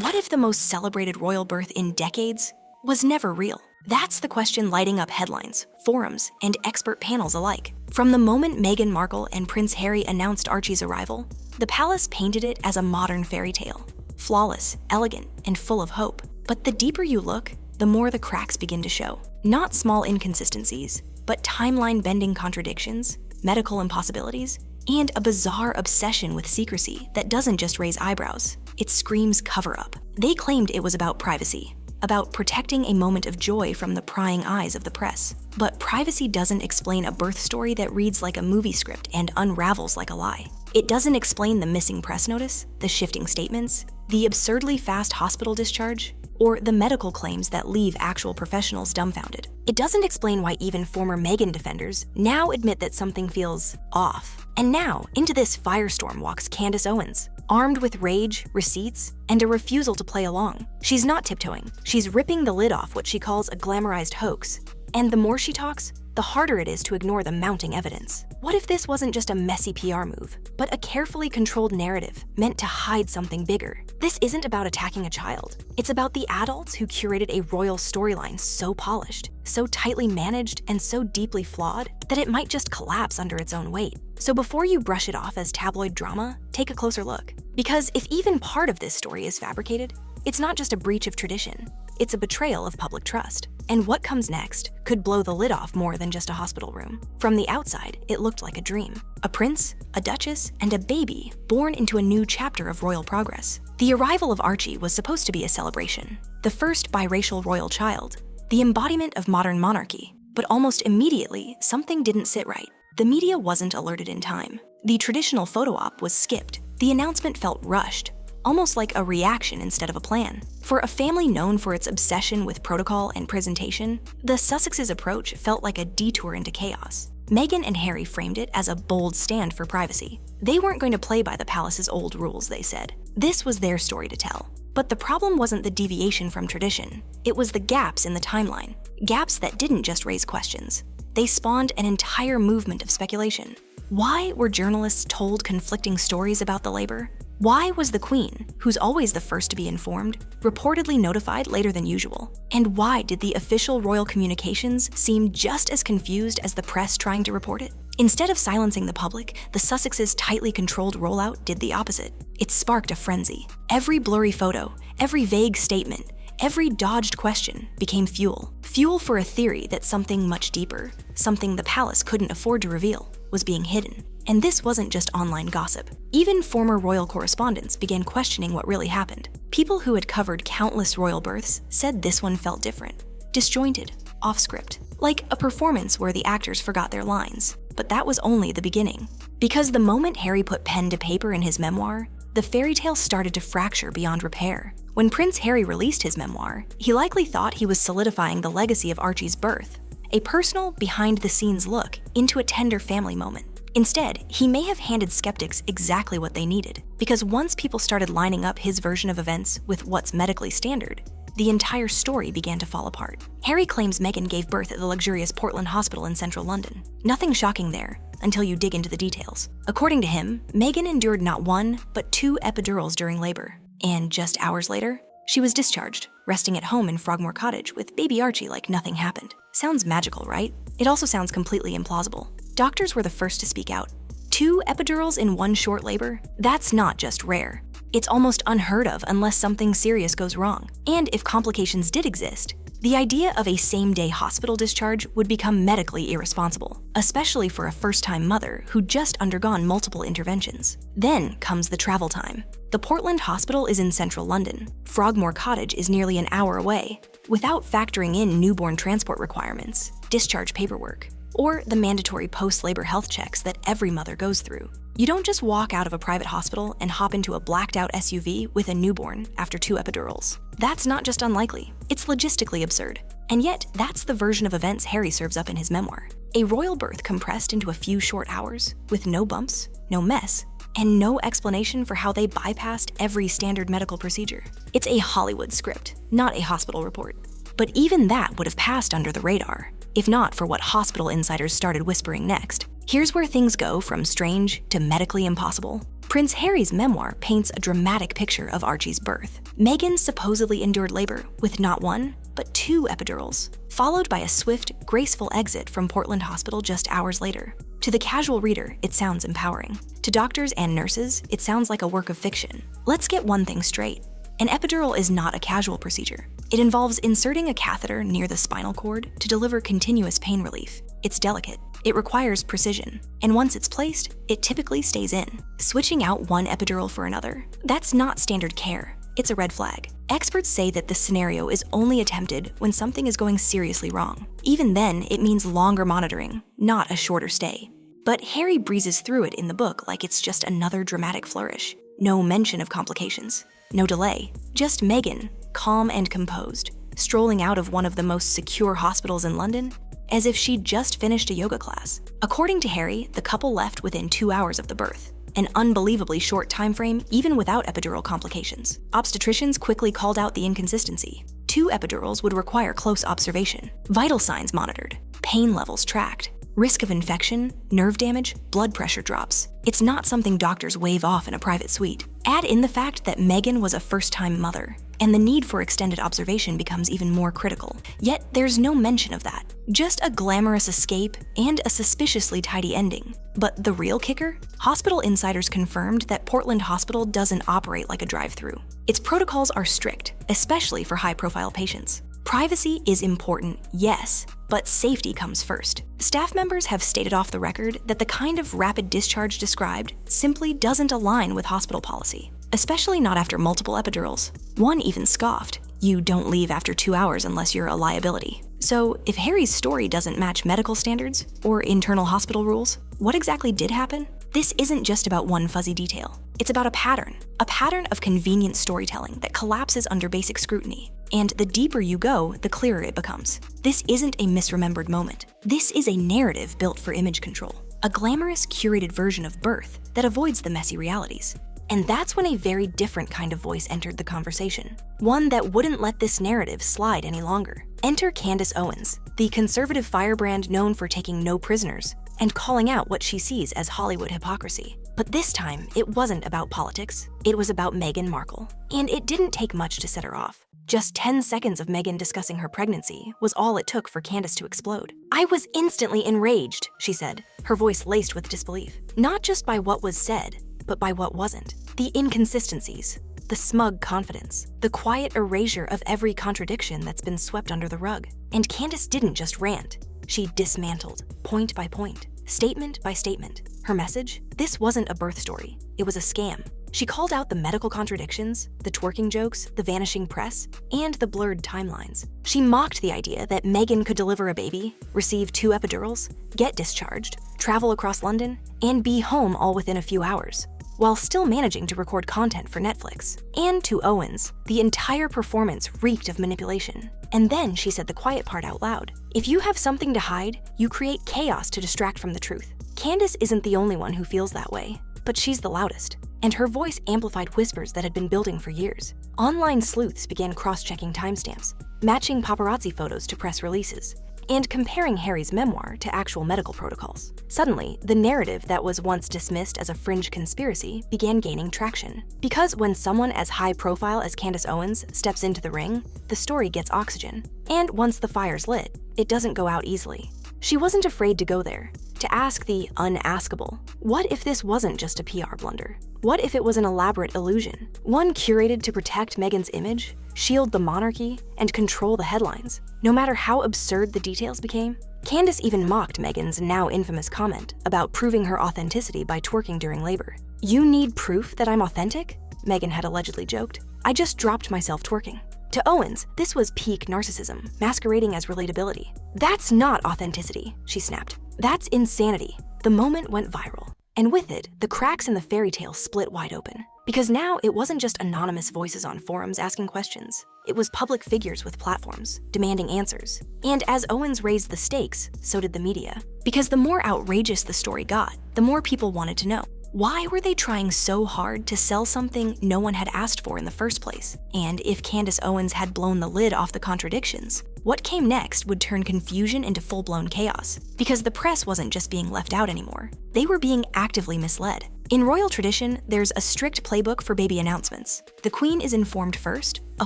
What if the most celebrated royal birth in decades was never real? That's the question lighting up headlines, forums, and expert panels alike. From the moment Meghan Markle and Prince Harry announced Archie's arrival, the palace painted it as a modern fairy tale, flawless, elegant, and full of hope. But the deeper you look, the more the cracks begin to show. Not small inconsistencies, but timeline-bending contradictions, medical impossibilities, and a bizarre obsession with secrecy that doesn't just raise eyebrows, it screams cover-up. They claimed it was about privacy, about protecting a moment of joy from the prying eyes of the press. But privacy doesn't explain a birth story that reads like a movie script and unravels like a lie. It doesn't explain the missing press notice, the shifting statements, the absurdly fast hospital discharge, or the medical claims that leave actual professionals dumbfounded. It doesn't explain why even former Meghan defenders now admit that something feels off. And now, into this firestorm walks Candace Owens, armed with rage, receipts, and a refusal to play along. She's not tiptoeing. She's ripping the lid off what she calls a glamorized hoax. And the more she talks, the harder it is to ignore the mounting evidence. What if this wasn't just a messy PR move, but a carefully controlled narrative meant to hide something bigger? This isn't about attacking a child. It's about the adults who curated a royal storyline so polished, so tightly managed, and so deeply flawed that it might just collapse under its own weight. So before you brush it off as tabloid drama, take a closer look. Because if even part of this story is fabricated, it's not just a breach of tradition, it's a betrayal of public trust. And what comes next could blow the lid off more than just a hospital room. From the outside, it looked like a dream. A prince, a duchess, and a baby born into a new chapter of royal progress. The arrival of Archie was supposed to be a celebration. The first biracial royal child, the embodiment of modern monarchy. But almost immediately, something didn't sit right. The media wasn't alerted in time. The traditional photo op was skipped. The announcement felt rushed, almost like a reaction instead of a plan. For a family known for its obsession with protocol and presentation, the Sussexes' approach felt like a detour into chaos. Meghan and Harry framed it as a bold stand for privacy. They weren't going to play by the palace's old rules, they said. This was their story to tell. But the problem wasn't the deviation from tradition. It was the gaps in the timeline. Gaps that didn't just raise questions. They spawned an entire movement of speculation. Why were journalists told conflicting stories about the labor? Why was the Queen, who's always the first to be informed, reportedly notified later than usual? And why did the official royal communications seem just as confused as the press trying to report it? Instead of silencing the public, the Sussexes' tightly controlled rollout did the opposite. It sparked a frenzy. Every blurry photo, every vague statement, every dodged question became fuel. Fuel for a theory that something much deeper, something the palace couldn't afford to reveal, was being hidden. And this wasn't just online gossip. Even former royal correspondents began questioning what really happened. People who had covered countless royal births said this one felt different, disjointed, off-script, like a performance where the actors forgot their lines. But that was only the beginning. Because the moment Harry put pen to paper in his memoir, the fairy tale started to fracture beyond repair. When Prince Harry released his memoir, he likely thought he was solidifying the legacy of Archie's birth, a personal, behind-the-scenes look into a tender family moment. Instead, he may have handed skeptics exactly what they needed, because once people started lining up his version of events with what's medically standard, the entire story began to fall apart. Harry claims Meghan gave birth at the luxurious Portland Hospital in central London. Nothing shocking there, until you dig into the details. According to him, Meghan endured not one, but 2 epidurals during labor. And just hours later, she was discharged, resting at home in Frogmore Cottage with baby Archie like nothing happened. Sounds magical, right? It also sounds completely implausible. Doctors were the first to speak out. 2 epidurals in one short labor? That's not just rare. It's almost unheard of unless something serious goes wrong. And if complications did exist, the idea of a same-day hospital discharge would become medically irresponsible, especially for a first-time mother who'd just undergone multiple interventions. Then comes the travel time. The Portland Hospital is in central London. Frogmore Cottage is nearly an hour away, without factoring in newborn transport requirements, discharge paperwork, or the mandatory post-labor health checks that every mother goes through. You don't just walk out of a private hospital and hop into a blacked-out SUV with a newborn after 2 epidurals. That's not just unlikely, it's logistically absurd. And yet, that's the version of events Harry serves up in his memoir. A royal birth compressed into a few short hours, with no bumps, no mess, and no explanation for how they bypassed every standard medical procedure. It's a Hollywood script, not a hospital report. But even that would have passed under the radar, if not for what hospital insiders started whispering next. Here's where things go from strange to medically impossible. Prince Harry's memoir paints a dramatic picture of Archie's birth. Meghan supposedly endured labor with not one, but 2 epidurals, followed by a swift, graceful exit from Portland Hospital just hours later. To the casual reader, it sounds empowering. To doctors and nurses, it sounds like a work of fiction. Let's get one thing straight. An epidural is not a casual procedure. It involves inserting a catheter near the spinal cord to deliver continuous pain relief. It's delicate. It requires precision. And once it's placed, it typically stays in. Switching out one epidural for another, that's not standard care. It's a red flag. Experts say that this scenario is only attempted when something is going seriously wrong. Even then, it means longer monitoring, not a shorter stay. But Harry breezes through it in the book like it's just another dramatic flourish. No mention of complications. No delay. Just Meghan, calm and composed, strolling out of one of the most secure hospitals in London, as if she'd just finished a yoga class. According to Harry, the couple left within 2 hours of the birth, an unbelievably short time frame even without epidural complications. Obstetricians quickly called out the inconsistency. 2 epidurals would require close observation, vital signs monitored, pain levels tracked, risk of infection, nerve damage, blood pressure drops. It's not something doctors wave off in a private suite. Add in the fact that Meghan was a first-time mother, and the need for extended observation becomes even more critical. Yet there's no mention of that. Just a glamorous escape and a suspiciously tidy ending. But the real kicker? Hospital insiders confirmed that Portland Hospital doesn't operate like a drive-through. Its protocols are strict, especially for high-profile patients. Privacy is important, yes, but safety comes first. Staff members have stated off the record that the kind of rapid discharge described simply doesn't align with hospital policy, especially not after multiple epidurals. One even scoffed, "You don't leave after 2 hours unless you're a liability." So if Harry's story doesn't match medical standards or internal hospital rules, what exactly did happen? This isn't just about one fuzzy detail. It's about a pattern of convenient storytelling that collapses under basic scrutiny. And the deeper you go, the clearer it becomes. This isn't a misremembered moment. This is a narrative built for image control, a glamorous, curated version of birth that avoids the messy realities. And that's when a very different kind of voice entered the conversation, one that wouldn't let this narrative slide any longer. Enter Candace Owens, the conservative firebrand known for taking no prisoners and calling out what she sees as Hollywood hypocrisy. But this time, it wasn't about politics. It was about Meghan Markle. And it didn't take much to set her off. Just 10 seconds of Meghan discussing her pregnancy was all it took for Candace to explode. "I was instantly enraged," she said, her voice laced with disbelief. Not just by what was said, but by what wasn't. The inconsistencies, the smug confidence, the quiet erasure of every contradiction that's been swept under the rug. And Candace didn't just rant. She dismantled, point by point, statement by statement. Her message? This wasn't a birth story. It was a scam. She called out the medical contradictions, the twerking jokes, the vanishing press, and the blurred timelines. She mocked the idea that Meghan could deliver a baby, receive 2 epidurals, get discharged, travel across London, and be home all within a few hours, while still managing to record content for Netflix. And to Owens, the entire performance reeked of manipulation. And then she said the quiet part out loud. If you have something to hide, you create chaos to distract from the truth. Candace isn't the only one who feels that way, but she's the loudest. And her voice amplified whispers that had been building for years. Online sleuths began cross-checking timestamps, matching paparazzi photos to press releases, and comparing Harry's memoir to actual medical protocols. Suddenly, the narrative that was once dismissed as a fringe conspiracy began gaining traction. Because when someone as high profile as Candace Owens steps into the ring, the story gets oxygen. And once the fire's lit, it doesn't go out easily. She wasn't afraid to go there, to ask the unaskable. What if this wasn't just a PR blunder? What if it was an elaborate illusion? One curated to protect Meghan's image, shield the monarchy, and control the headlines, no matter how absurd the details became? Candace even mocked Meghan's now infamous comment about proving her authenticity by twerking during labor. "You need proof that I'm authentic?" Meghan had allegedly joked. "I just dropped myself twerking." To Owens, this was peak narcissism, masquerading as relatability. "That's not authenticity," she snapped. "That's insanity." The moment went viral. And with it, the cracks in the fairy tale split wide open. Because now it wasn't just anonymous voices on forums asking questions. It was public figures with platforms, demanding answers. And as Owens raised the stakes, so did the media. Because the more outrageous the story got, the more people wanted to know. Why were they trying so hard to sell something no one had asked for in the first place? And if Candace Owens had blown the lid off the contradictions, what came next would turn confusion into full-blown chaos, because the press wasn't just being left out anymore. They were being actively misled. In royal tradition, there's a strict playbook for baby announcements. The Queen is informed first, a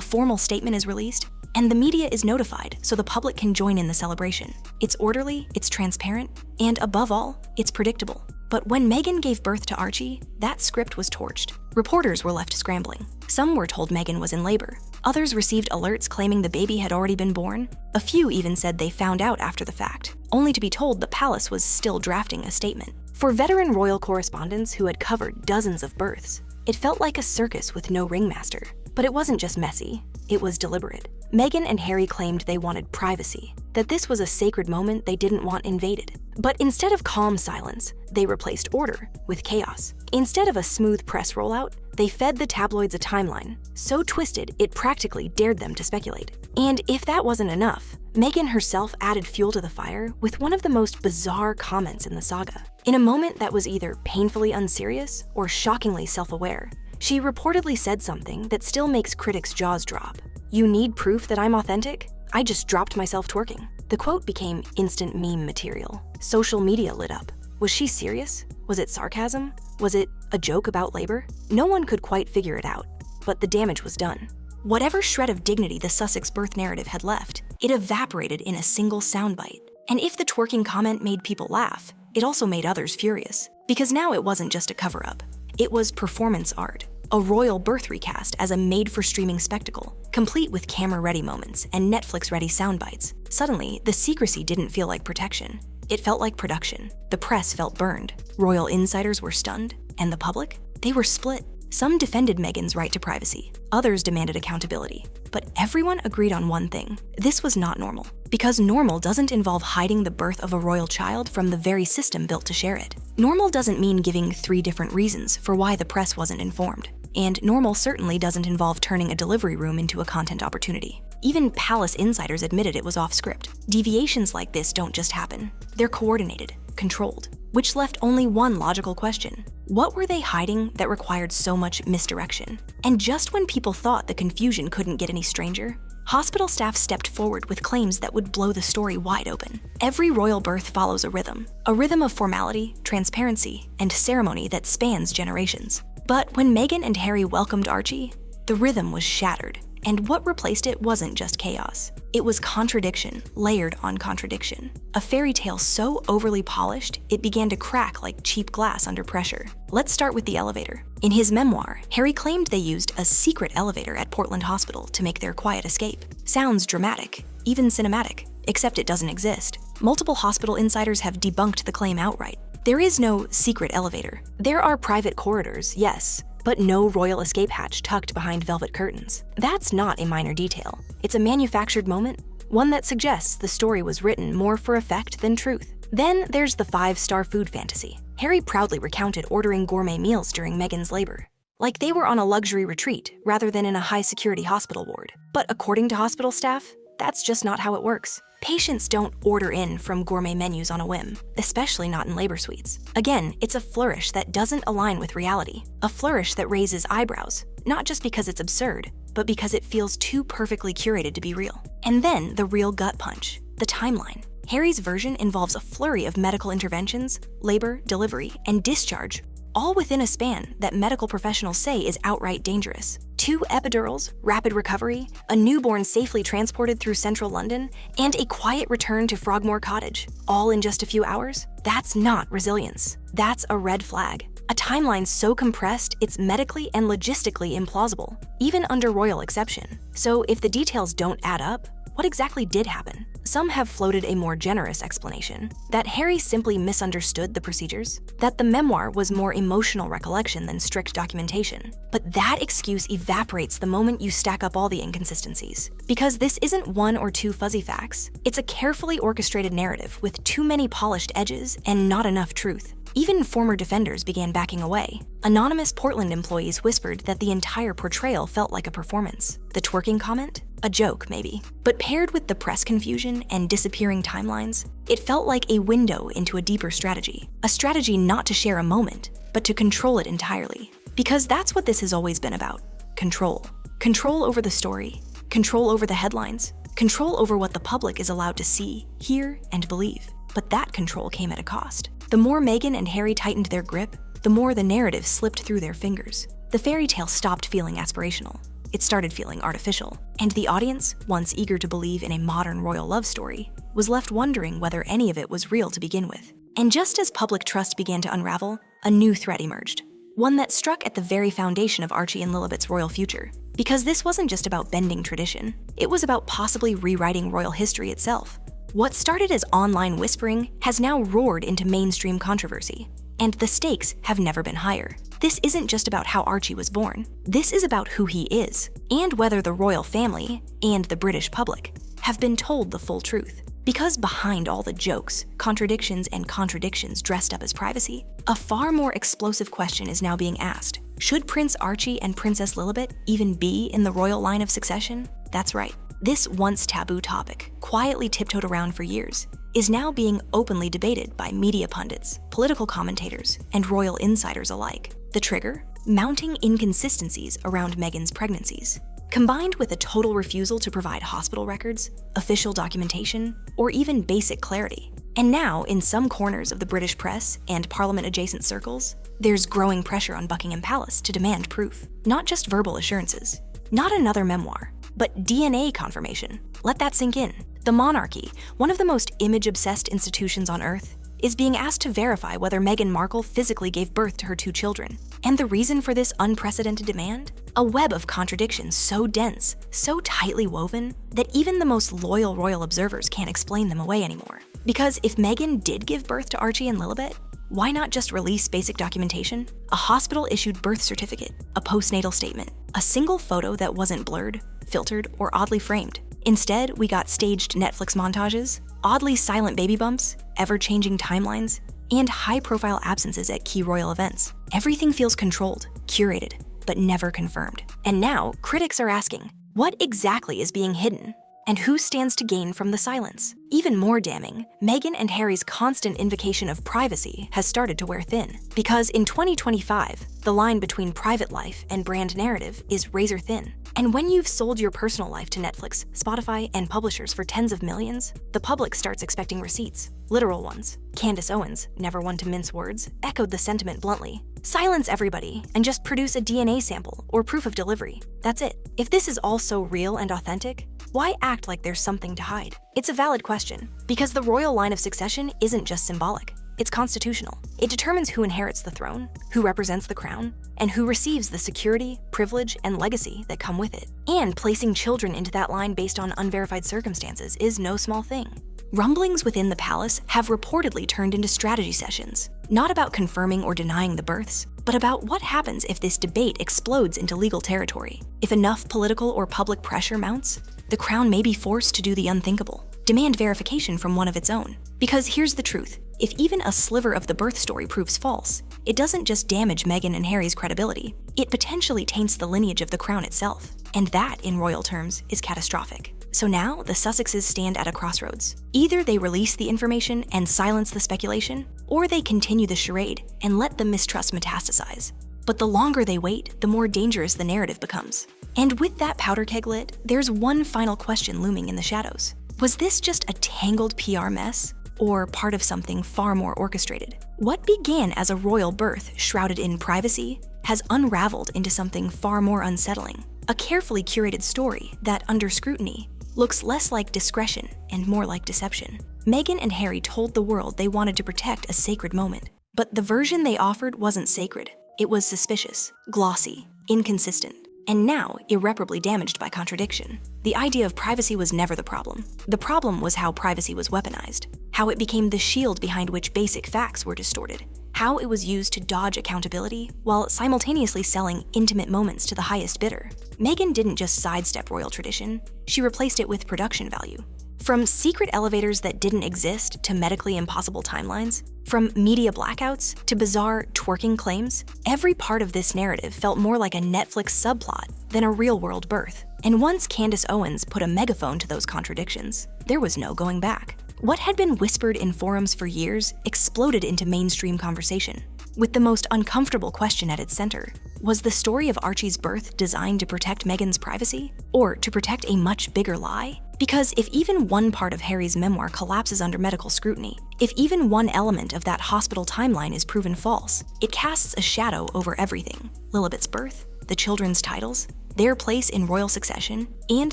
formal statement is released, and the media is notified so the public can join in the celebration. It's orderly, it's transparent, and above all, it's predictable. But when Meghan gave birth to Archie, that script was torched. Reporters were left scrambling. Some were told Meghan was in labor. Others received alerts claiming the baby had already been born. A few even said they found out after the fact, only to be told the palace was still drafting a statement. For veteran royal correspondents who had covered dozens of births, it felt like a circus with no ringmaster. But it wasn't just messy, it was deliberate. Meghan and Harry claimed they wanted privacy, that this was a sacred moment they didn't want invaded. But instead of calm silence, they replaced order with chaos. Instead of a smooth press rollout, they fed the tabloids a timeline so twisted it practically dared them to speculate. And if that wasn't enough, Meghan herself added fuel to the fire with one of the most bizarre comments in the saga. In a moment that was either painfully unserious or shockingly self-aware, she reportedly said something that still makes critics' jaws drop. "You need proof that I'm authentic? I just dropped myself twerking." The quote became instant meme material. Social media lit up. Was she serious? Was it sarcasm? Was it a joke about labor? No one could quite figure it out, but the damage was done. Whatever shred of dignity the Sussex birth narrative had left, it evaporated in a single soundbite. And if the twerking comment made people laugh, it also made others furious. Because now it wasn't just a cover-up. It was performance art. A royal birth recast as a made-for-streaming spectacle, complete with camera-ready moments and Netflix-ready soundbites. Suddenly, the secrecy didn't feel like protection. It felt like production. The press felt burned. Royal insiders were stunned. And the public? They were split. Some defended Meghan's right to privacy. Others demanded accountability. But everyone agreed on one thing. This was not normal. Because normal doesn't involve hiding the birth of a royal child from the very system built to share it. Normal doesn't mean giving 3 different reasons for why the press wasn't informed. And normal certainly doesn't involve turning a delivery room into a content opportunity. Even palace insiders admitted it was off script. Deviations like this don't just happen. They're coordinated, controlled, which left only one logical question. What were they hiding that required so much misdirection? And just when people thought the confusion couldn't get any stranger, hospital staff stepped forward with claims that would blow the story wide open. Every royal birth follows a rhythm of formality, transparency, and ceremony that spans generations. But when Meghan and Harry welcomed Archie, the rhythm was shattered. And what replaced it wasn't just chaos. It was contradiction, layered on contradiction. A fairy tale so overly polished, it began to crack like cheap glass under pressure. Let's start with the elevator. In his memoir, Harry claimed they used a secret elevator at Portland Hospital to make their quiet escape. Sounds dramatic, even cinematic, except it doesn't exist. Multiple hospital insiders have debunked the claim outright. There is no secret elevator. There are private corridors, yes, but no royal escape hatch tucked behind velvet curtains. That's not a minor detail. It's a manufactured moment, one that suggests the story was written more for effect than truth. Then there's the 5-star food fantasy. Harry proudly recounted ordering gourmet meals during Meghan's labor, like they were on a luxury retreat rather than in a high-security hospital ward. But according to hospital staff, that's just not how it works. Patients don't order in from gourmet menus on a whim, especially not in labor suites. Again, it's a flourish that doesn't align with reality. A flourish that raises eyebrows, not just because it's absurd, but because it feels too perfectly curated to be real. And then the real gut punch, the timeline. Harry's version involves a flurry of medical interventions, labor, delivery, and discharge, all within a span that medical professionals say is outright dangerous. 2 epidurals, rapid recovery, a newborn safely transported through central London, and a quiet return to Frogmore Cottage, all in just a few hours? That's not resilience. That's a red flag. A timeline so compressed, it's medically and logistically implausible, even under royal exception. So if the details don't add up, what exactly did happen? Some have floated a more generous explanation, that Harry simply misunderstood the procedures, that the memoir was more emotional recollection than strict documentation. But that excuse evaporates the moment you stack up all the inconsistencies. Because this isn't 1 or 2 fuzzy facts, it's a carefully orchestrated narrative with too many polished edges and not enough truth. Even former defenders began backing away. Anonymous Portland employees whispered that the entire portrayal felt like a performance. The twerking comment? A joke, maybe. But paired with the press confusion and disappearing timelines, it felt like a window into a deeper strategy. A strategy not to share a moment, but to control it entirely. Because that's what this has always been about. Control. Control over the story. Control over the headlines. Control over what the public is allowed to see, hear, and believe. But that control came at a cost. The more Meghan and Harry tightened their grip, the more the narrative slipped through their fingers. The fairy tale stopped feeling aspirational. It started feeling artificial. And the audience, once eager to believe in a modern royal love story, was left wondering whether any of it was real to begin with. And just as public trust began to unravel, a new threat emerged. One that struck at the very foundation of Archie and Lilibet's royal future. Because this wasn't just about bending tradition, it was about possibly rewriting royal history itself. What started as online whispering has now roared into mainstream controversy. And the stakes have never been higher. This isn't just about how Archie was born. This is about who he is, and whether the royal family and the British public have been told the full truth. Because behind all the jokes, contradictions, and contradictions dressed up as privacy, a far more explosive question is now being asked. Should Prince Archie and Princess Lilibet even be in the royal line of succession? That's right. This once taboo topic, quietly tiptoed around for years, is now being openly debated by media pundits, political commentators, and royal insiders alike. The trigger? Mounting inconsistencies around Meghan's pregnancies. Combined with a total refusal to provide hospital records, official documentation, or even basic clarity. And now, in some corners of the British press and Parliament-adjacent circles, there's growing pressure on Buckingham Palace to demand proof. Not just verbal assurances, not another memoir, but DNA confirmation. Let that sink in. The monarchy, one of the most image-obsessed institutions on Earth, is being asked to verify whether Meghan Markle physically gave birth to her 2 children. And the reason for this unprecedented demand? A web of contradictions so dense, so tightly woven, that even the most loyal royal observers can't explain them away anymore. Because if Meghan did give birth to Archie and Lilibet, why not just release basic documentation? A hospital-issued birth certificate, a postnatal statement, a single photo that wasn't blurred, filtered, or oddly framed. Instead, we got staged Netflix montages, oddly silent baby bumps, ever-changing timelines, and high-profile absences at key royal events. Everything feels controlled, curated, but never confirmed. And now, critics are asking, what exactly is being hidden? And who stands to gain from the silence? Even more damning, Meghan and Harry's constant invocation of privacy has started to wear thin. Because in 2025, the line between private life and brand narrative is razor thin. And when you've sold your personal life to Netflix, Spotify, and publishers for tens of millions, the public starts expecting receipts, literal ones. Candace Owens, never one to mince words, echoed the sentiment bluntly. Silence everybody and just produce a DNA sample or proof of delivery. That's it. If this is all so real and authentic, why act like there's something to hide? It's a valid question, because the royal line of succession isn't just symbolic. It's constitutional. It determines who inherits the throne, who represents the crown, and who receives the security, privilege, and legacy that come with it. And placing children into that line based on unverified circumstances is no small thing. Rumblings within the palace have reportedly turned into strategy sessions, not about confirming or denying the births, but about what happens if this debate explodes into legal territory. If enough political or public pressure mounts, the crown may be forced to do the unthinkable, demand verification from one of its own. Because here's the truth, if even a sliver of the birth story proves false, it doesn't just damage Meghan and Harry's credibility, it potentially taints the lineage of the crown itself. And that, in royal terms, is catastrophic. So now, the Sussexes stand at a crossroads. Either they release the information and silence the speculation, or they continue the charade and let the mistrust metastasize. But the longer they wait, the more dangerous the narrative becomes. And with that powder keg lit, there's one final question looming in the shadows. Was this just a tangled PR mess, or part of something far more orchestrated? What began as a royal birth shrouded in privacy has unraveled into something far more unsettling. A carefully curated story that, under scrutiny, looks less like discretion and more like deception. Meghan and Harry told the world they wanted to protect a sacred moment. But the version they offered wasn't sacred. It was suspicious, glossy, inconsistent, and now irreparably damaged by contradiction. The idea of privacy was never the problem. The problem was how privacy was weaponized, how it became the shield behind which basic facts were distorted, how it was used to dodge accountability while simultaneously selling intimate moments to the highest bidder. Meghan didn't just sidestep royal tradition, she replaced it with production value. From secret elevators that didn't exist to medically impossible timelines, from media blackouts to bizarre twerking claims, every part of this narrative felt more like a Netflix subplot than a real-world birth. And once Candace Owens put a megaphone to those contradictions, there was no going back. What had been whispered in forums for years exploded into mainstream conversation. with the most uncomfortable question at its center. Was the story of Archie's birth designed to protect Meghan's privacy? Or to protect a much bigger lie? Because if even one part of Harry's memoir collapses under medical scrutiny, if even one element of that hospital timeline is proven false, it casts a shadow over everything. Lilibet's birth, the children's titles, their place in royal succession, and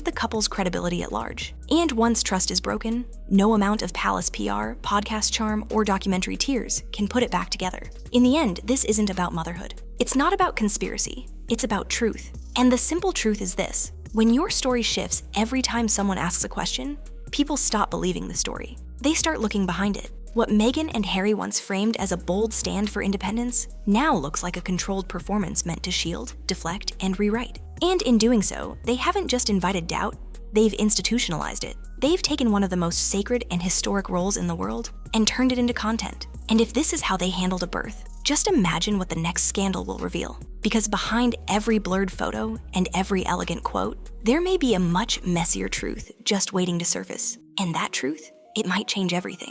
the couple's credibility at large. And once trust is broken, no amount of palace PR, podcast charm, or documentary tears can put it back together. In the end, this isn't about motherhood. It's not about conspiracy. It's about truth. And the simple truth is this: when your story shifts every time someone asks a question, people stop believing the story. They start looking behind it. What Meghan and Harry once framed as a bold stand for independence now looks like a controlled performance meant to shield, deflect, and rewrite. And in doing so, they haven't just invited doubt, they've institutionalized it. They've taken one of the most sacred and historic roles in the world and turned it into content. And if this is how they handled a birth, just imagine what the next scandal will reveal. Because behind every blurred photo and every elegant quote, there may be a much messier truth just waiting to surface. And that truth, it might change everything.